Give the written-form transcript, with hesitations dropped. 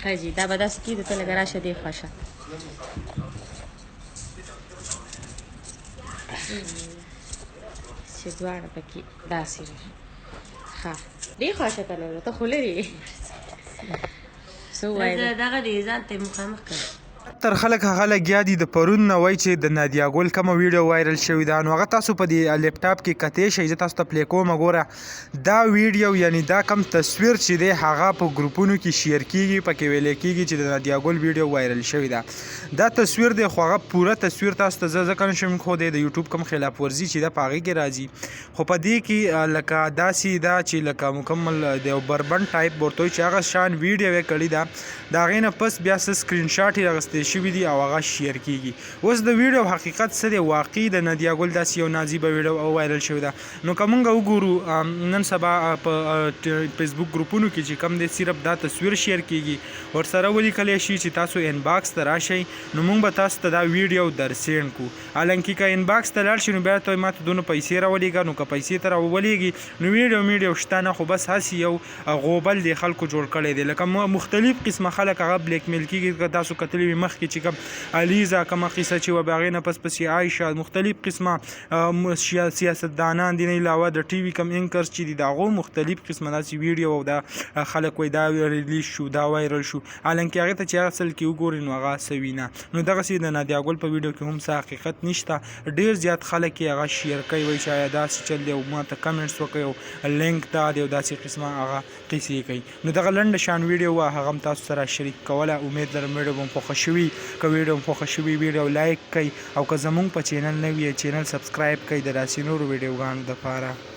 ښه جي دا به داسې کېږي ته لږه راشه دې خوا شه چې دواړه پکې داسې وي ښه دې خوا شه که نه ته خو لرې څه ووایې دغه دې ځان ته یې مخامخ کړه تر خلک هغه لګیا دي د پرون نه وایي چې د نادیا ګل کومه ویډیو وایرل شوې ده نو هغه تاسو په دې لیپټاپ کې کتلی شئ زه تاسو ته پلی کوم ګوره دا ویډیو یعنی دا کم تصویر چې دی هغه په ګروپونو کې شیر کیږي پکې ویلی کیږي چې د نادیا ګل ویډیو وایرل شوې ده دا تصویر دی خو هغه پوره تصویر تاسو ته زه ځکه نشم ښودی د یوټیوب کوم خلاف ورزي چې ده په هغې کې راځي خو په دې کې لکه داسې ده چې لکه مکمل د یو بربند ټایپ ورته وایي چې هغه شان ویډیو یې کړې ده د هغې نه پس بیا څه سکرین شاټ یې اخیستی شوي دي او هغه شیر کیږي اوس د ویډیو حقیقت څه دی واقعي د نادیا ګل داسې یو نازیبه ویډیو وایرل شوې ده نو که موږ وګورو نن سبا په فیسبوک ګروپونو کې چې کم دی صرف دا تصویر شیر کیږي ورسره ولیکلی شي چې تاسو انباکس ته راشئ نو موږ به تاسو ته دا ویډیو در سینډ کړو حالانکه که انباکس ته لاړ شي نو بیا ته ما ته دونه پیسې راولېږه نو که پیسې ته راولېږي نو ویډیو شته نه خو بس هسې یو غوبل دی خلکو جوړ کړی دی لکه مختلف قسمه خلک هغه بلیک میل کېږي که تاسو کتلي وي مخکې چې کوم علیزه کومه قصه چې وه هغې نه پس پسې عایشه مختلف قسمه سیاستدانان دي نه علاوه د ټي وي کم انکرز چې دي د هغو مختلف قسمه داسې ویډیو او دا خلک وایي دا ریلیز شو دا وایرل شو حالانکه هغې ته چې هغه اصل کې وګورئ نو هغه څه وي نه نو دغسې د نادیا ګل په ویډیو کې هم څه حقیقت نشته ډېر زیات خلک یې هغه شیر کوي وایي چې آیا داسې چل دی او ما ته کمنټس وکړئ او لینک دا دی او داسې قسمه هغه قیسې کوي نو دغه لنډه شان ویډیو وه هغه هم تاسو سره شریک کوله امید لرم ویډیو به مو خوښه شوي که ویډیو مو خوښه شوي ویډیو لایک کړئ او که زموږ په چینل نه وي چینل سبسکرایب کړئ د داسې نورو ویډیوګانو دپاره